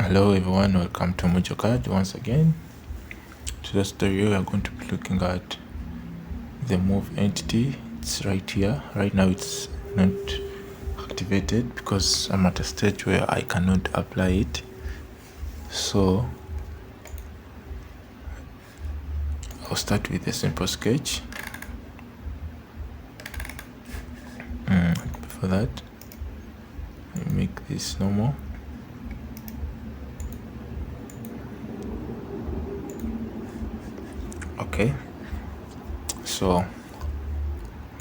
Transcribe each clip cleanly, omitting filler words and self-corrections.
Hello everyone, welcome to MojoCAD once again. Today's tutorial we are going to be looking at the move entity. It's right here. Right now it's not activated because I'm at a stage where I cannot apply it. So I'll start with a simple sketch. Before that, I make this normal. Okay, so I'm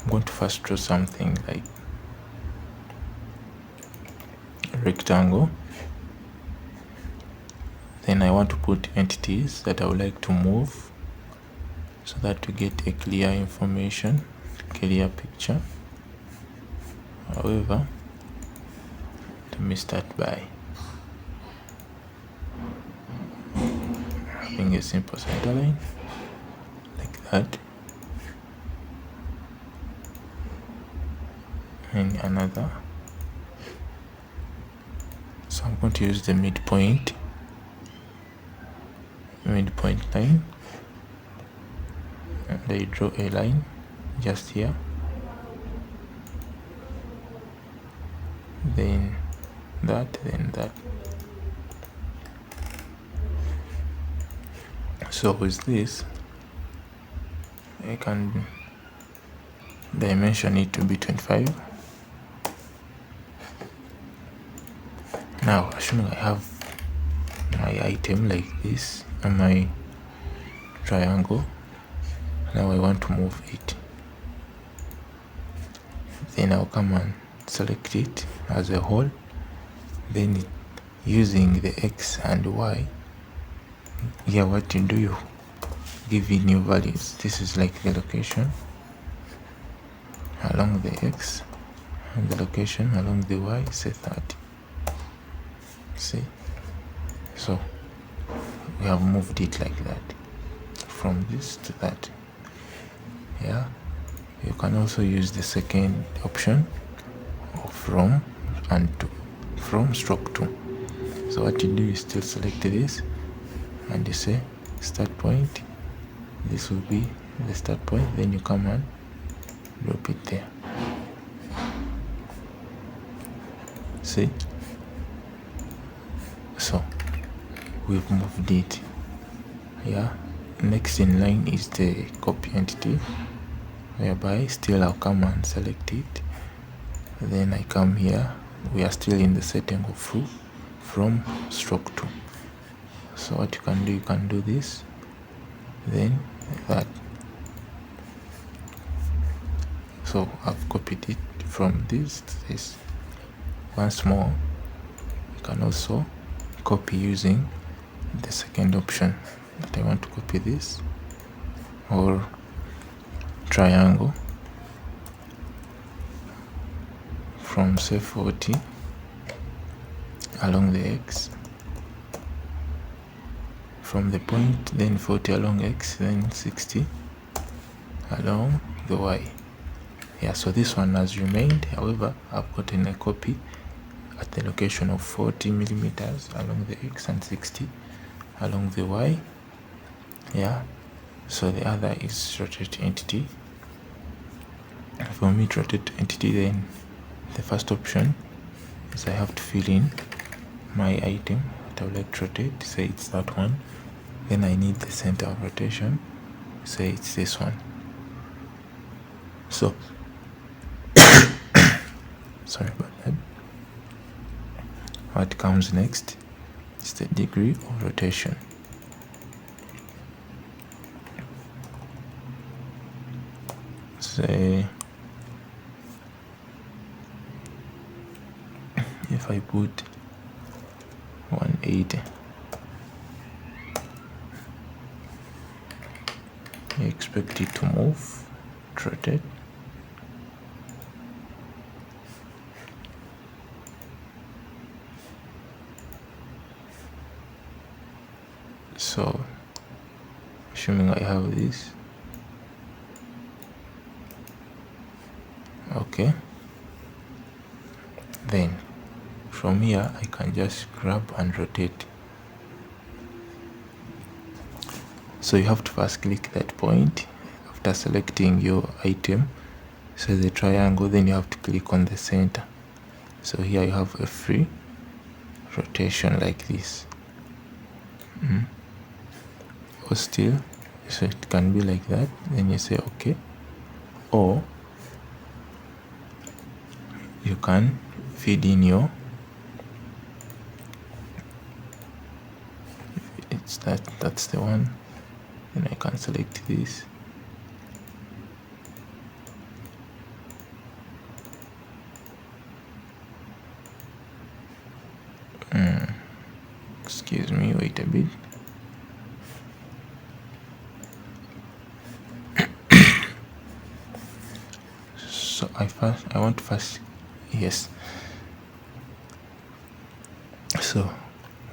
going to first draw something like a rectangle. Then I want to put entities that I would like to move so that we get a clear information, clear picture. However, let me start by having a simple center line like that, and another. So I'm going to use the midpoint line, and I draw a line just here, then that. So with this, I can dimension it to be 25. Now, assuming I have my item like this and my triangle, now I want to move it. Then I'll come and select it as a whole. Then using the X and Y, here what you do, you give it new values. This is like the location along the X and the location along the Y, say 30. See, so we have moved it like that, from this to that. Yeah, you can also use the second option of from and to, from stroke to. So what you do is still select this and you say start point. This will be the start point, then you come and drop it there. See, so we've moved it. Yeah, next in line is the copy entity, whereby still I'll come and select it. Then I come here, we are still in the setting of from stroke to. So what you can do, you can do this, then that. So I've copied it from this to this. Once more, you can also copy using the second option that I want to copy this, or triangle from say 40 along the X, from the point, then 40 along X, then 60 along the Y. Yeah, so this one has remained. However, I've gotten a copy at the location of 40 millimeters along the X and 60 along the Y. Yeah, so the other is rotate entity. For me to rotate entity, then the first option is I have to fill in my item that I would like to rotate. Say it's that one. Then I need the center of rotation. Say it's this one. So sorry about that. What comes next is the degree of rotation. Say if I put 180, I expect it to move, to rotate. So assuming I have this, okay, then from here I can just grab and rotate. So you have to first click that point after selecting your item, so the triangle, then you have to click on the center. So here you have a free rotation like this. Or still, so it can be like that, then you say okay. Or you can feed in your, that's the one. Then I can select this. Excuse me, wait a bit. So I want first, yes. So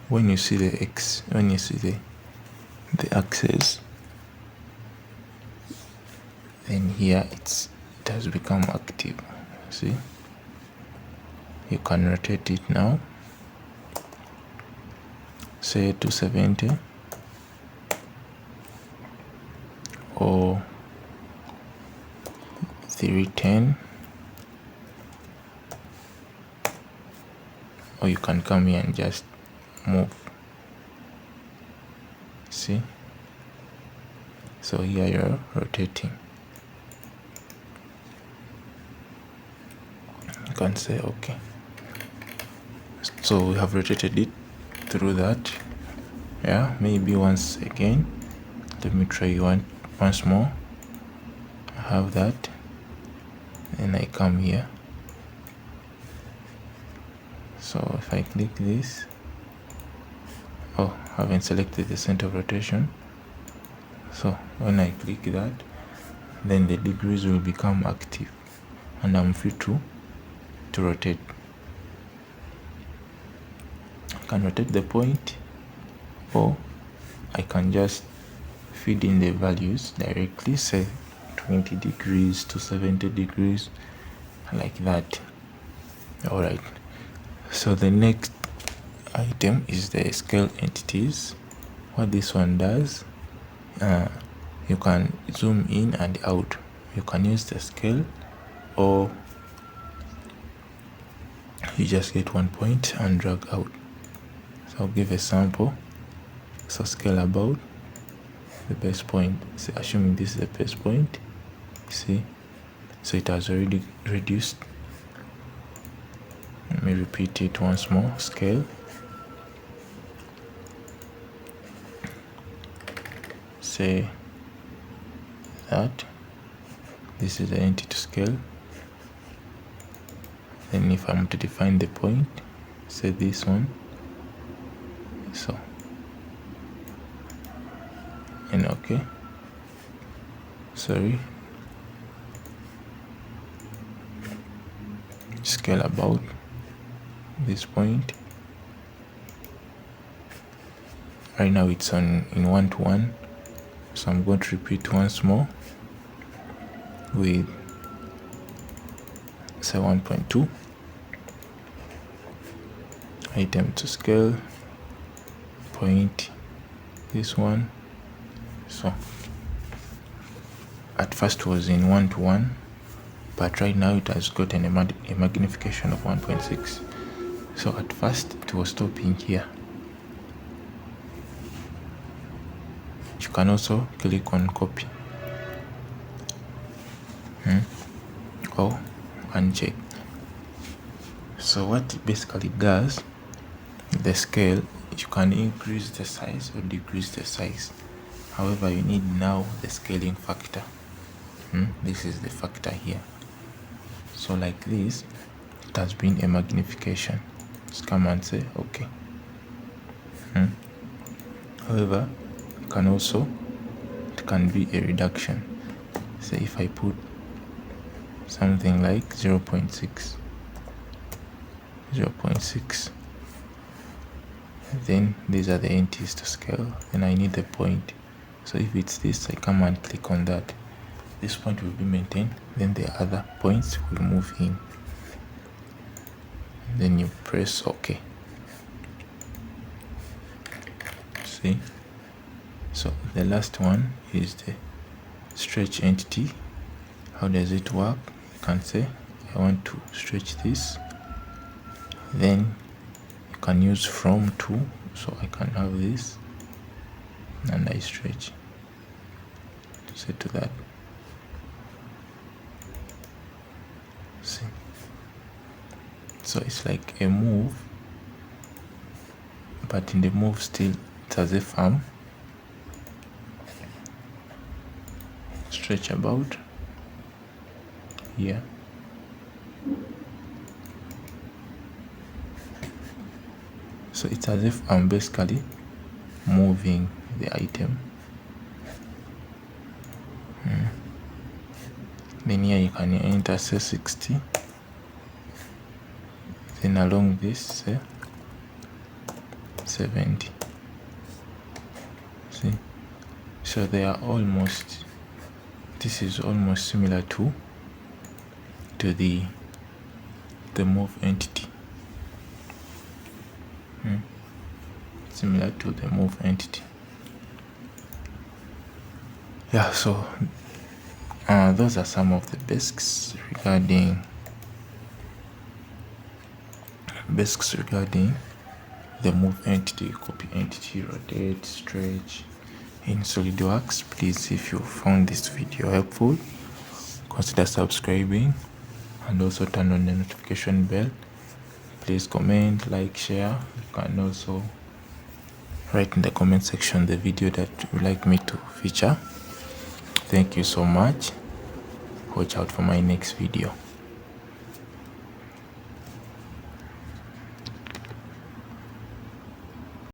when you see the X, when you see the axis, then here it has become active. See, you can rotate it now, say 270 or 310, or you can come here and just move. See, so here you're rotating. You can say okay. So we have rotated it through that. Yeah, maybe once again. Let me try once more. I have that, and I come here. So if I click this, oh, I haven't selected the center of rotation. So when I click that, then the degrees will become active, and I'm free to rotate. I can rotate the point, or I can just feed in the values directly, say 20 degrees to 70 degrees, like that. Alright, so the next item is the scale entities. What this one does, you can zoom in and out. You can use the scale, or you just get one point and drag out. So I'll give a sample. So scale about the base point, so assuming this is the base point, see, so it has already reduced. Let me repeat it once more. Scale, say that this is the entity scale. Then if I'm to define the point, say this one, so, and okay, sorry, scale about this point. Right now it's in 1:1, so I'm going to repeat once more with, say, 1.2. Item to scale point, this one. So at first was in 1:1, but right now it has gotten a magnification of 1.6. So at first it was stopping here. You can also click on copy, or uncheck. So what it basically does, the scale, you can increase the size or decrease the size. However, you need now the scaling factor. This is the factor here. So like this, it has been a magnification. Just come and say okay. However, you can also, it can be a reduction. Say if I put something like 0.6, then these are the entities to scale. Then I need the point. So if it's this, I come and click on that. This point will be maintained, then the other points will move in. then you press OK. See, so the last one is the stretch entity. How does it work? You can say I want to stretch this, then you can use from to, so I can have this and I stretch, set to that. See, so it's like a move, but in the move still it has a arm. Stretch about here, so it's as if I'm basically moving the item. Then here you can enter say 60, then along this say 70. See, so they are almost, this is almost similar to the move entity. Similar to the move entity. Yeah, so those are some of the basics regarding the move entity, copy entity, rotate, stretch in SolidWorks. Please, if you found this video helpful, consider subscribing and also turn on the notification bell. Please comment, like, share. You can also write in the comment section the video that you would like me to feature. Thank you so much. Watch out for my next video.